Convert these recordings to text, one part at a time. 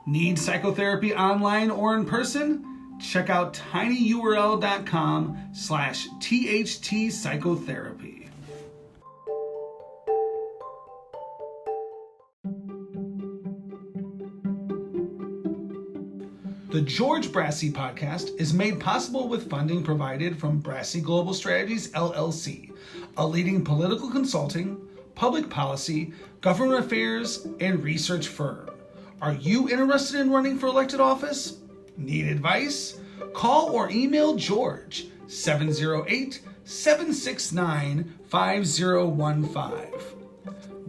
Need psychotherapy online or in person? Check out tinyurl.com/THT psychotherapy. The George Brassey podcast is made possible with funding provided from Brassey Global Strategies, LLC, a leading political consulting, public policy, government affairs, and research firm. Are you interested in running for elected office? Need advice? Call or email George, 708-769-5015.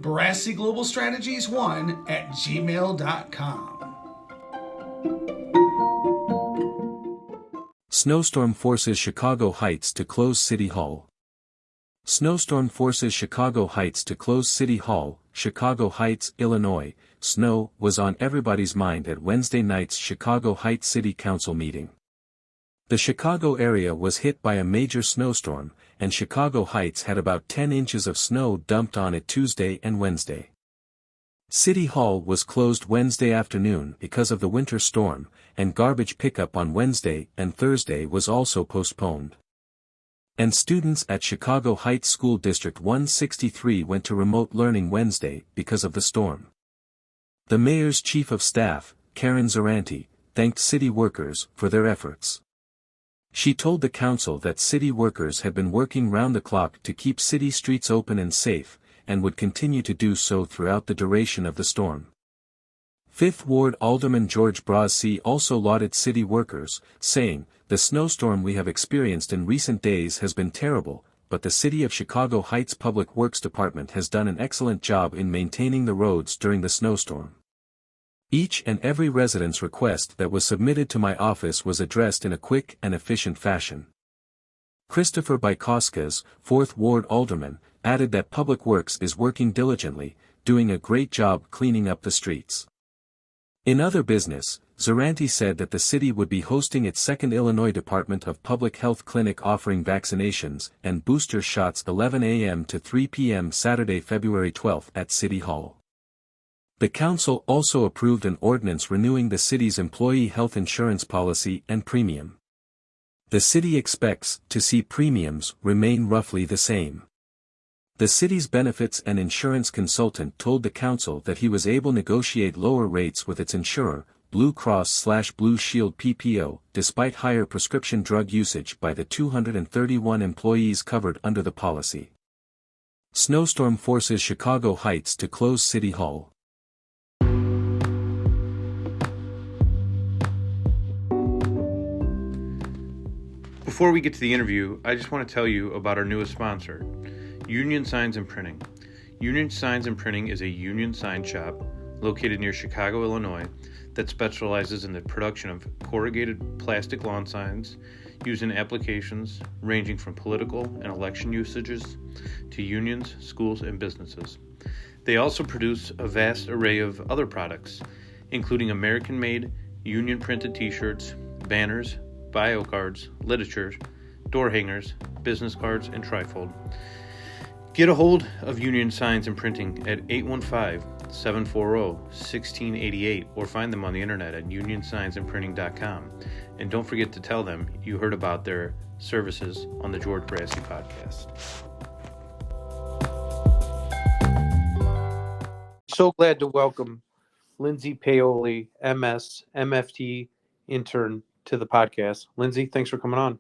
Brassey Global Strategies 1@gmail.com. Snowstorm forces Chicago Heights to close City Hall. Snowstorm forces Chicago Heights to close City Hall, Chicago Heights, Illinois. Snow was on everybody's mind at Wednesday night's Chicago Heights City Council meeting. The Chicago area was hit by a major snowstorm, and Chicago Heights had about 10 inches of snow dumped on it Tuesday and Wednesday. City Hall was closed Wednesday afternoon because of the winter storm, and garbage pickup on Wednesday and Thursday was also postponed. And students at Chicago Heights School District 163 went to remote learning Wednesday because of the storm. The mayor's chief of staff, Karen Zaranti, thanked city workers for their efforts. She told the council that city workers had been working round the clock to keep city streets open and safe, and would continue to do so throughout the duration of the storm. Fifth Ward Alderman George Brassey also lauded city workers, saying, "The snowstorm we have experienced in recent days has been terrible, but the City of Chicago Heights Public Works Department has done an excellent job in maintaining the roads during the snowstorm. Each and every resident's request that was submitted to my office was addressed in a quick and efficient fashion." Christopher Bykoskas, 4th Ward Alderman, added that Public Works is working diligently, doing a great job cleaning up the streets. In other business, Zaranti said that the city would be hosting its second Illinois Department of Public Health clinic offering vaccinations and booster shots 11 a.m. to 3 p.m. Saturday, February 12 at City Hall. The council also approved an ordinance renewing the city's employee health insurance policy and premium. The city expects to see premiums remain roughly the same. The city's benefits and insurance consultant told the council that he was able to negotiate lower rates with its insurer, Blue Cross/Blue Shield PPO, despite higher prescription drug usage by the 231 employees covered under the policy. Snowstorm forces Chicago Heights to close City Hall. Before we get to the interview, I just want to tell you about our newest sponsor, Union Signs and Printing. Union Signs and Printing is a union sign shop located near Chicago, Illinois, that specializes in the production of corrugated plastic lawn signs used in applications ranging from political and election usages to unions, schools, and businesses. They also produce a vast array of other products, including American-made, union-printed t-shirts, banners, bio cards, literature, door hangers, business cards, and trifold. Get a hold of Union Signs and Printing at 815-740-1688 or find them on the internet at unionsignsandprinting.com. And don't forget to tell them you heard about their services on the George Brassey podcast. So glad to welcome Lindsey Paoli, MS, MFT, Intern, to the podcast. Lindsey, thanks for coming on.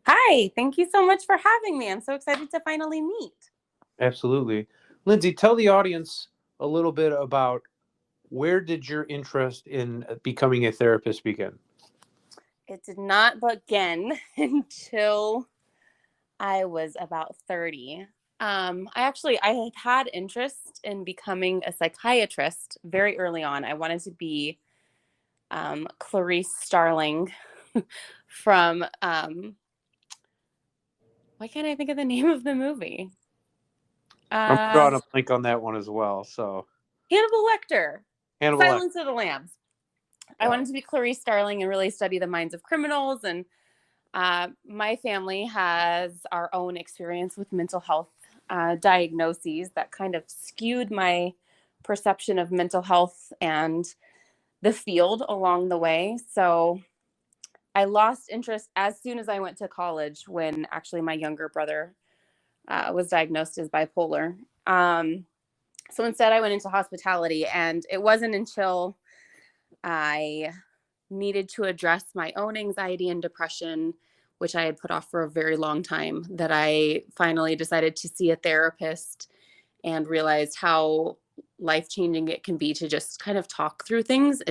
Hi, thank you so much for having me. I'm so excited to finally meet. Absolutely. Lindsey, tell the audience a little bit about where did your interest in becoming a therapist begin? It did not begin until I was about 30. I had interest in becoming a psychiatrist very early on. I wanted to be Clarice Starling from, why can't I think of the name of the movie? I'm drawing a blank on that one as well. So Hannibal Lecter. Silence Lecter. of the Lambs. I wanted to be Clarice Starling and really study the minds of criminals. And my family has our own experience with mental health diagnoses that kind of skewed my perception of mental health and the field along the way. So I lost interest as soon as I went to college, when actually my younger brother was diagnosed as bipolar. So instead I went into hospitality, and it wasn't until I needed to address my own anxiety and depression, which I had put off for a very long time, that I finally decided to see a therapist and realized how life-changing it can be to just kind of talk through things.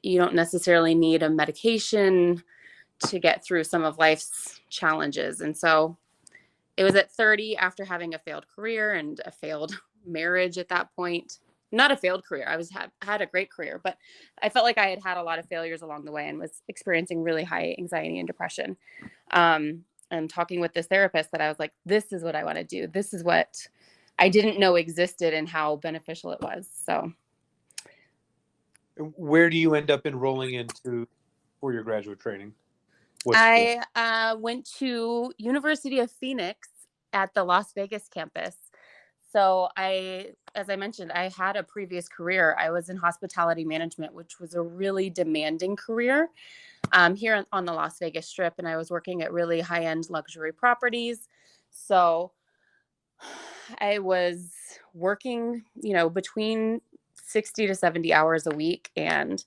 You don't necessarily need a medication to get through some of life's challenges. And so it was at 30, after having a failed career and a failed marriage at that point. Not a failed career. Had a great career, but I felt like I had a lot of failures along the way and was experiencing really high anxiety and depression. And talking with this therapist, that I was like, this is what I want to do. This is what I didn't know existed and how beneficial it was. So where do you end up enrolling into for your graduate training? I went to University of Phoenix at the Las Vegas campus. So as I mentioned, I had a previous career. I was in hospitality management, which was a really demanding career here on the Las Vegas Strip. And I was working at really high-end luxury properties. So I was working, between 60 to 70 hours a week, and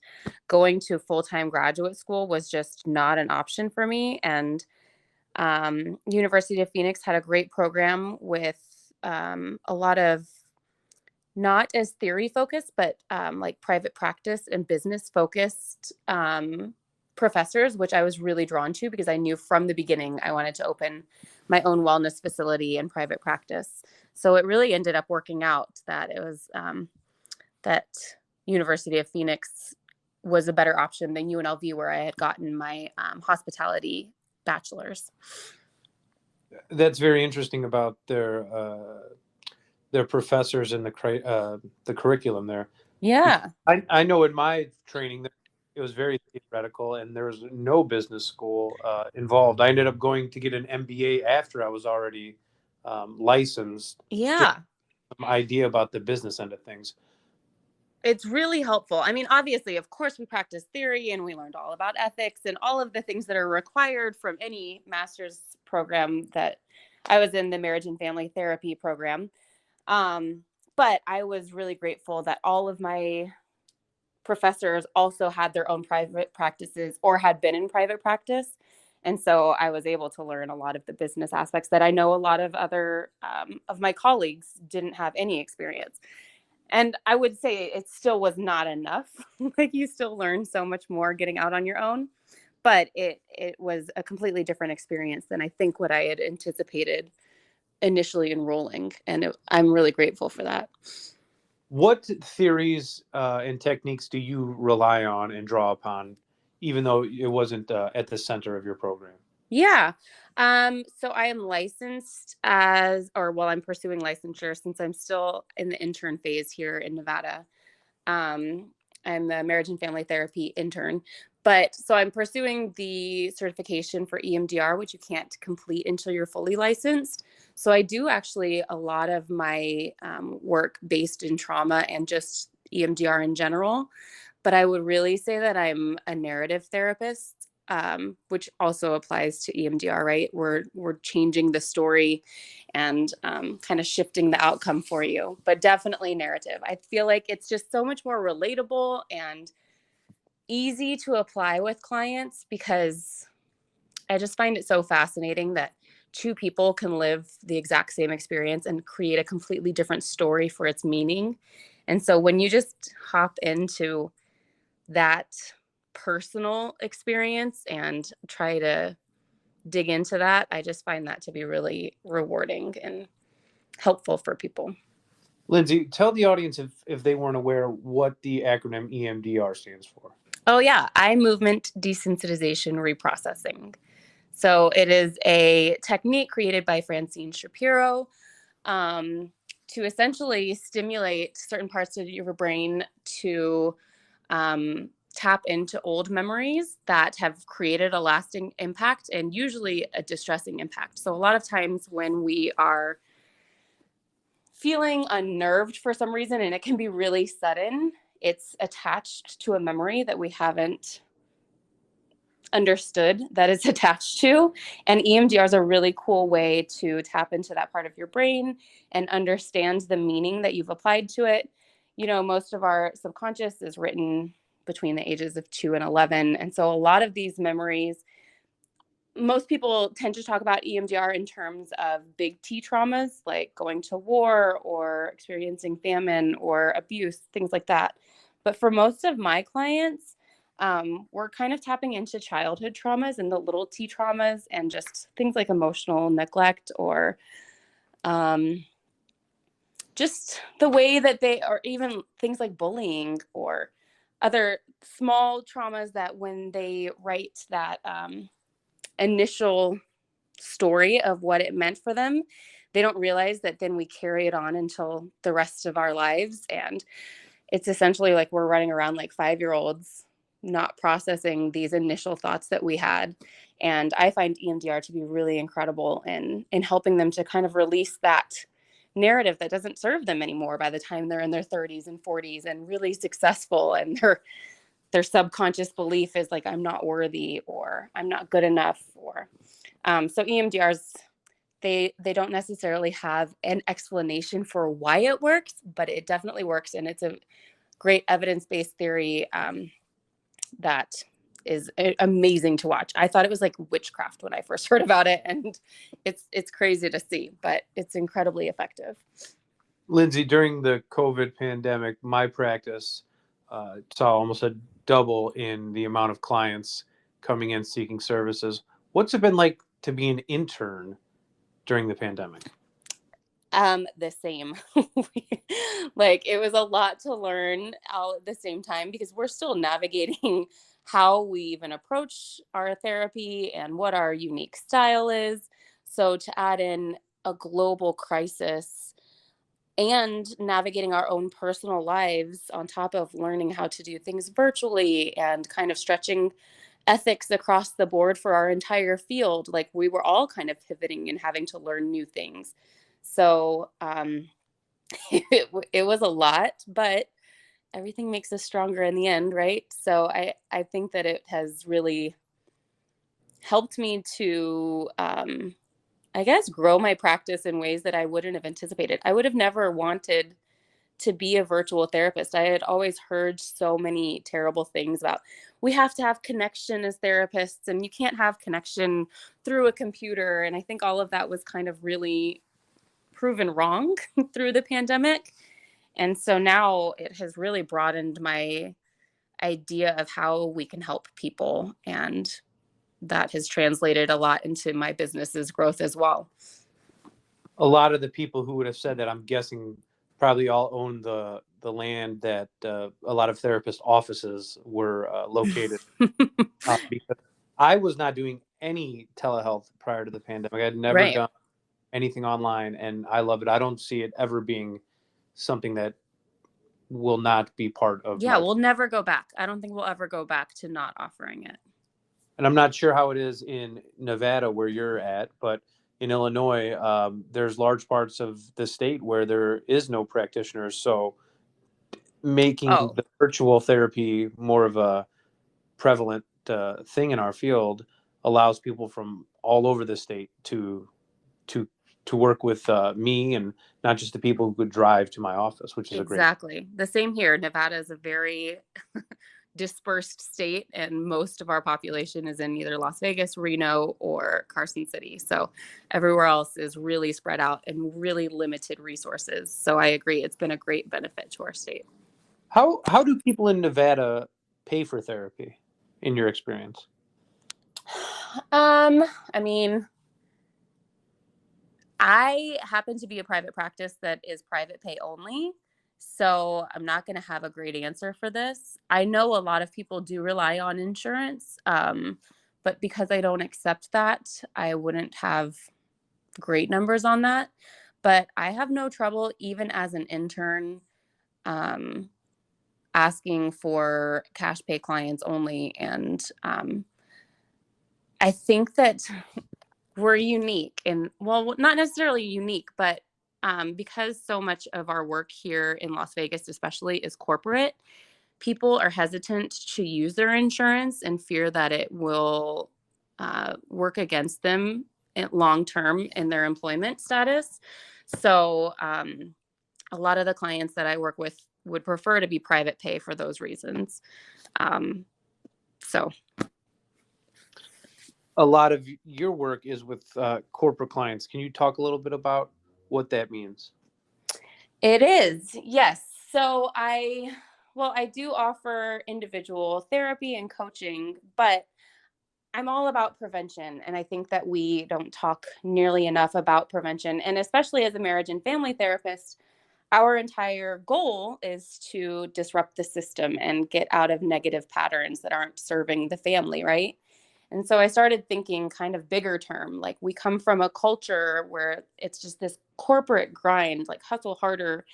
going to full-time graduate school was just not an option for me. And University of Phoenix had a great program with a lot of, not as theory focused, but like private practice and business focused professors, which I was really drawn to, because I knew from the beginning I wanted to open my own wellness facility and private practice. So it really ended up working out that it was that University of Phoenix was a better option than UNLV, where I had gotten my hospitality bachelor's. That's very interesting about their professors and the curriculum there. Yeah. I know in my training it was very theoretical, and there was no business school involved. I ended up going to get an MBA after I was already licensed. Yeah. Some idea about the business end of things. It's really helpful. I mean, obviously, of course, we practice theory and we learned all about ethics and all of the things that are required from any master's program. That I was in the marriage and family therapy program. But I was really grateful that all of my professors also had their own private practices or had been in private practice. And so I was able to learn a lot of the business aspects that I know a lot of other of my colleagues didn't have any experience. And I would say it still was not enough. Like, you still learn so much more getting out on your own, but it was a completely different experience than I think what I had anticipated initially enrolling. And I'm really grateful for that. What theories and techniques do you rely on and draw upon, even though it wasn't at the center of your program? Yeah. So I am licensed I'm pursuing licensure since I'm still in the intern phase here in Nevada. I'm the marriage and family therapy intern, so I'm pursuing the certification for EMDR, which you can't complete until you're fully licensed. So I do actually a lot of my work based in trauma and just EMDR in general, but I would really say that I'm a narrative therapist. Which also applies to EMDR, right? We're changing the story and kind of shifting the outcome for you, but definitely narrative. I feel like it's just so much more relatable and easy to apply with clients, because I just find it so fascinating that two people can live the exact same experience and create a completely different story for its meaning. And so when you just hop into that personal experience and try to dig into that, I just find that to be really rewarding and helpful for people. Lindsey, tell the audience, if they weren't aware, what the acronym EMDR stands for. Oh yeah, eye movement desensitization reprocessing. So it is a technique created by Francine Shapiro to essentially stimulate certain parts of your brain to tap into old memories that have created a lasting impact, and usually a distressing impact. So a lot of times when we are feeling unnerved for some reason, and it can be really sudden, it's attached to a memory that we haven't understood that it's attached to. And EMDR is a really cool way to tap into that part of your brain and understand the meaning that you've applied to it. You know, most of our subconscious is written between the ages of 2 and 11. And so a lot of these memories, most people tend to talk about EMDR in terms of big T traumas, like going to war or experiencing famine or abuse, things like that. But for most of my clients, we're kind of tapping into childhood traumas and the little T traumas and just things like emotional neglect or just the way that they are, even things like bullying or other small traumas that when they write that initial story of what it meant for them, they don't realize that then we carry it on until the rest of our lives. And it's essentially like we're running around like 5-year-olds, not processing these initial thoughts that we had. And I find EMDR to be really incredible in helping them to kind of release that narrative that doesn't serve them anymore by the time they're in their 30s and 40s and really successful, and their subconscious belief is like, I'm not worthy or I'm not good enough. Or so EMDRs, they don't necessarily have an explanation for why it works, but it definitely works. And it's a great evidence-based theory that is amazing to watch. I thought it was like witchcraft when I first heard about it, and it's crazy to see, but it's incredibly effective. Lindsey, during the COVID pandemic, my practice saw almost a double in the amount of clients coming in seeking services. What's it been like to be an intern during the pandemic? The same. Like, it was a lot to learn all at the same time because we're still navigating how we even approach our therapy and what our unique style is. So to add in a global crisis and navigating our own personal lives on top of learning how to do things virtually and kind of stretching ethics across the board for our entire field, like we were all kind of pivoting and having to learn new things. So it was a lot, but everything makes us stronger in the end, right? So I think that it has really helped me to, I guess, grow my practice in ways that I wouldn't have anticipated. I would have never wanted to be a virtual therapist. I had always heard so many terrible things about we have to have connection as therapists and you can't have connection through a computer. And I think all of that was kind of really proven wrong through the pandemic. And so now it has really broadened my idea of how we can help people. And that has translated a lot into my business's growth as well. A lot of the people who would have said that, I'm guessing, probably all own the land that a lot of therapist offices were located. Because I was not doing any telehealth prior to the pandemic. I had never done anything online, and I love it. I don't see it ever being something that will not be part of. Yeah, we'll never go back. I don't think we'll ever go back to not offering it. And I'm not sure how it is in Nevada where you're at, but in Illinois, there's large parts of the state where there is no practitioners. So making the virtual therapy more of a prevalent thing in our field allows people from all over the state to work with me, and not just the people who could drive to my office, which is exactly the same here. Nevada is a very dispersed state, and most of our population is in either Las Vegas, Reno, or Carson City. So everywhere else is really spread out and really limited resources. So I agree, it's been a great benefit to our state. How do people in Nevada pay for therapy, in your experience? I mean, I happen to be a private practice that is private pay only. So I'm not going to have a great answer for this. I know a lot of people do rely on insurance, but because I don't accept that, I wouldn't have great numbers on that. But I have no trouble, even as an intern, asking for cash pay clients only. And I think that we're unique, and well, not necessarily unique, but because so much of our work here in Las Vegas especially is corporate, people are hesitant to use their insurance and fear that it will work against them long term in their employment status. So a lot of the clients that I work with would prefer to be private pay for those reasons. So A lot of your work is with corporate clients. Can you talk a little bit about what that means? it is, yes. So I do offer individual therapy and coaching, but I'm all about prevention. And I think that we don't talk nearly enough about prevention. And especially as a marriage and family therapist, our entire goal is to disrupt the system and get out of negative patterns that aren't serving the family, right? And so I started thinking kind of bigger term, like we come from a culture where it's just this corporate grind, like hustle harder,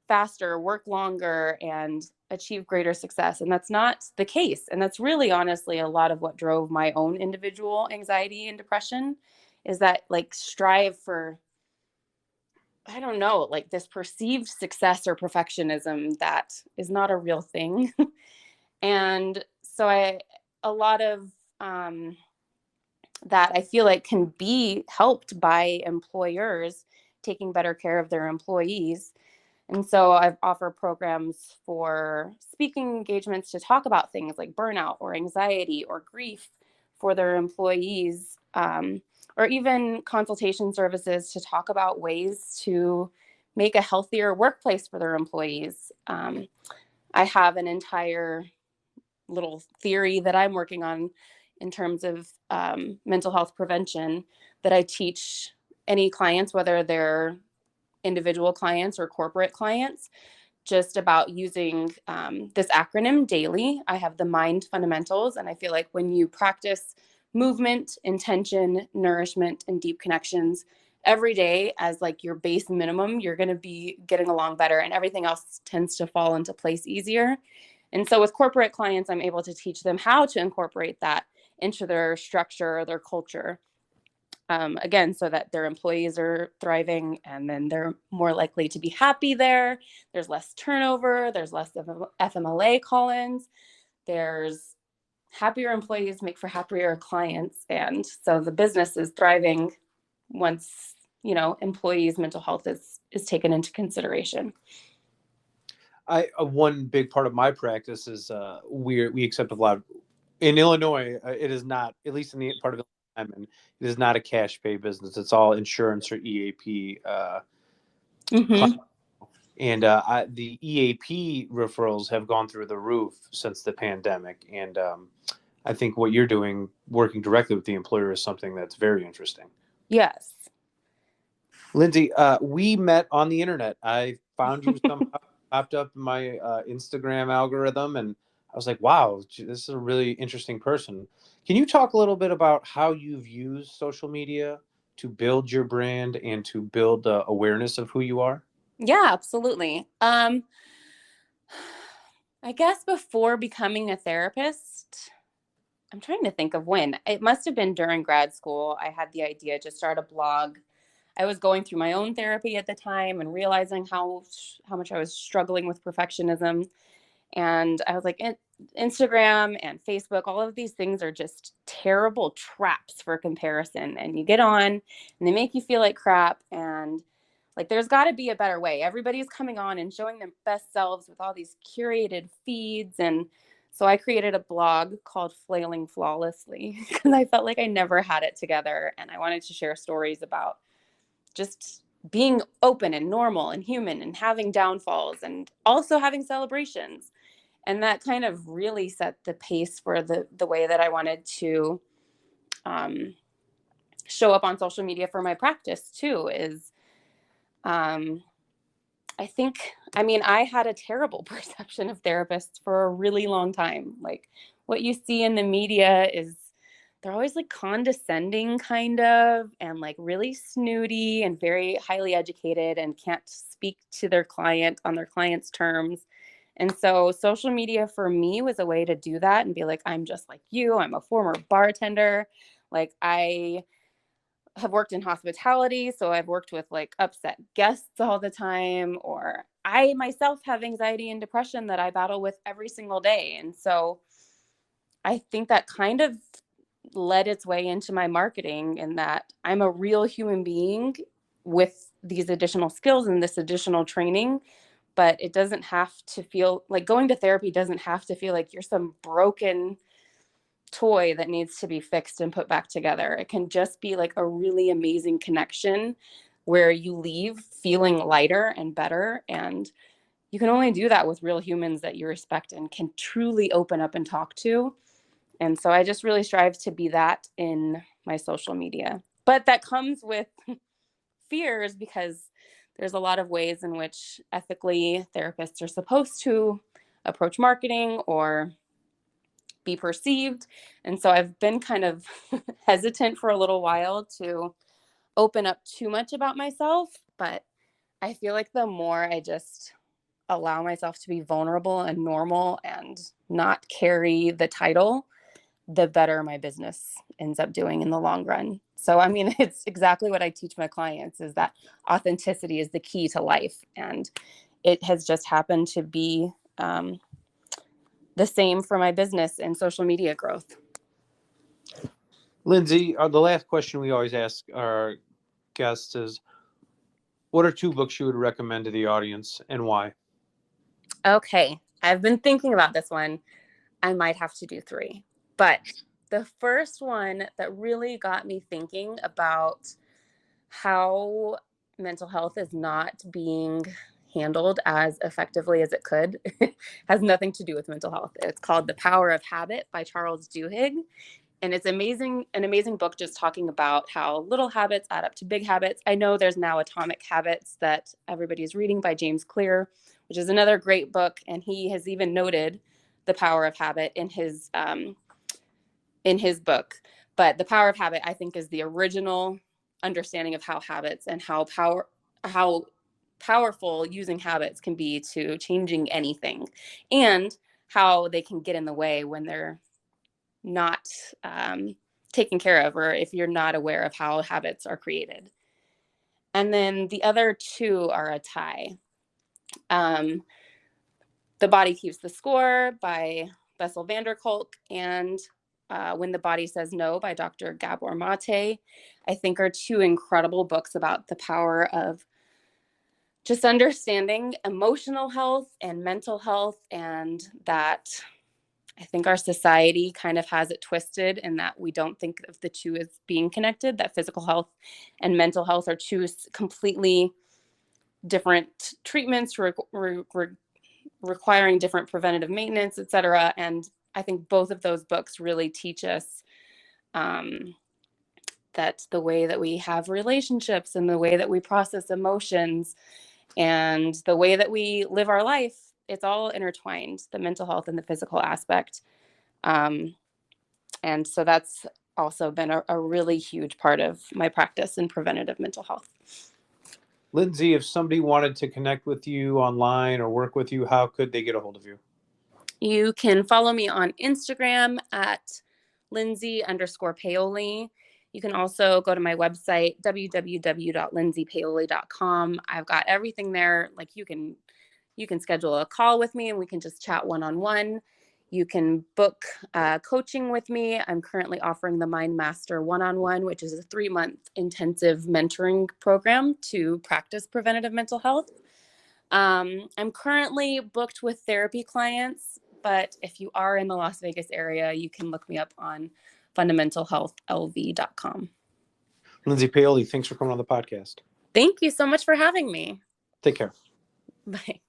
faster, work longer, and achieve greater success. And that's not the case. And that's really honestly a lot of what drove my own individual anxiety and depression, is that like strive for, I don't know, like this perceived success or perfectionism that is not a real thing. And so a lot of that I feel like can be helped by employers taking better care of their employees. And so I've offered programs for speaking engagements to talk about things like burnout or anxiety or grief for their employees, or even consultation services to talk about ways to make a healthier workplace for their employees. I have an entire little theory that I'm working on in terms of mental health prevention that I teach any clients, whether they're individual clients or corporate clients, just about using this acronym daily. I have the MIND fundamentals, and I feel like when you practice movement, intention, nourishment, and deep connections every day as like your base minimum, you're going to be getting along better, and everything else tends to fall into place easier. And so with corporate clients, I'm able to teach them how to incorporate that into their structure or their culture. Again, so that their employees are thriving, and then they're more likely to be happy there. There's less turnover. There's less of FMLA call-ins. There's happier employees make for happier clients. And so the business is thriving once, employees' mental health is taken into consideration. One big part of my practice is we accept a lot of, in Illinois. It is not, at least in the part of I'm in, it is not a cash pay business. It's all insurance or EAP. And the EAP referrals have gone through the roof since the pandemic. And I think what you're doing, working directly with the employer, is something that's very interesting. Yes. Lindsey, we met on the internet. I found you somehow, popped up in my Instagram algorithm, and I was like, wow, this is a really interesting person. Can you talk a little bit about how you've used social media to build your brand and to build awareness of who you are? Yeah, absolutely. I guess before becoming a therapist, I'm trying to think of when. It must have been during grad school. I had the idea to start a blog. I was going through my own therapy at the time and realizing how much I was struggling with perfectionism. And I was like, Instagram and Facebook, all of these things are just terrible traps for comparison. And you get on and they make you feel like crap. And like, there's got to be a better way. Everybody's coming on and showing their best selves with all these curated feeds. And so I created a blog called Flailing Flawlessly because I felt like I never had it together. And I wanted to share stories about just being open and normal and human and having downfalls and also having celebrations. And that kind of really set the pace for the way that I wanted to show up on social media for my practice too, is I had a terrible perception of therapists for a really long time. Like, what you see in the media is they're always like condescending kind of, and like really snooty and very highly educated and can't speak to their client on their client's terms. And so social media for me was a way to do that and be like, I'm just like you. I'm a former bartender. Like, I have worked in hospitality, so I've worked with like upset guests all the time, or I myself have anxiety and depression that I battle with every single day. And so I think that kind of led its way into my marketing, in that I'm a real human being with these additional skills and this additional training. But it doesn't have to feel like, going to therapy doesn't have to feel like you're some broken toy that needs to be fixed and put back together. It can just be like a really amazing connection where you leave feeling lighter and better. And you can only do that with real humans that you respect and can truly open up and talk to. And so I just really strive to be that in my social media. But that comes with fears, because there's a lot of ways in which ethically therapists are supposed to approach marketing or be perceived. And so I've been kind of hesitant for a little while to open up too much about myself. But I feel like the more I just allow myself to be vulnerable and normal and not carry the title, the better my business ends up doing in the long run. So, I mean, it's exactly what I teach my clients, is that authenticity is the key to life. And it has just happened to be the same for my business and social media growth. Lindsey, the last question we always ask our guests is, what are 2 books you would recommend to the audience and why? Okay, I've been thinking about this one. I might have to do 3. But the first one that really got me thinking about how mental health is not being handled as effectively as it could has nothing to do with mental health. It's called The Power of Habit by Charles Duhigg. And it's an amazing book, just talking about how little habits add up to big habits. I know there's now Atomic Habits that everybody's reading by James Clear, which is another great book. And he has even noted the power of habit in his book. But The Power of Habit, I think, is the original understanding of how habits and how powerful using habits can be to changing anything, and how they can get in the way when they're not taken care of, or if you're not aware of how habits are created. And then the other 2 are a tie. The Body Keeps the Score by Bessel van der Kolk, and When the Body Says No by Dr. Gabor Mate, I think, are 2 incredible books about the power of just understanding emotional health and mental health, and that I think our society kind of has it twisted in that we don't think of the 2 as being connected, that physical health and mental health are 2 completely different treatments requiring different preventative maintenance, et cetera. And I think both of those books really teach us that the way that we have relationships and the way that we process emotions and the way that we live our life, it's all intertwined, the mental health and the physical aspect. And so that's also been a really huge part of my practice in preventative mental health. Lindsey, if somebody wanted to connect with you online or work with you, how could they get a hold of you? You can follow me on Instagram at Lindsey_Paoli. You can also go to my website, www.lindseypaoli.com. I've got everything there. Like, you can schedule a call with me and we can just chat one-on-one. You can book coaching with me. I'm currently offering the Mind Master one-on-one, which is a 3-month intensive mentoring program to practice preventative mental health. I'm currently booked with therapy clients, but if you are in the Las Vegas area, you can look me up on fundamentalhealthlv.com. Lindsey Paoli, thanks for coming on the podcast. Thank you so much for having me. Take care. Bye.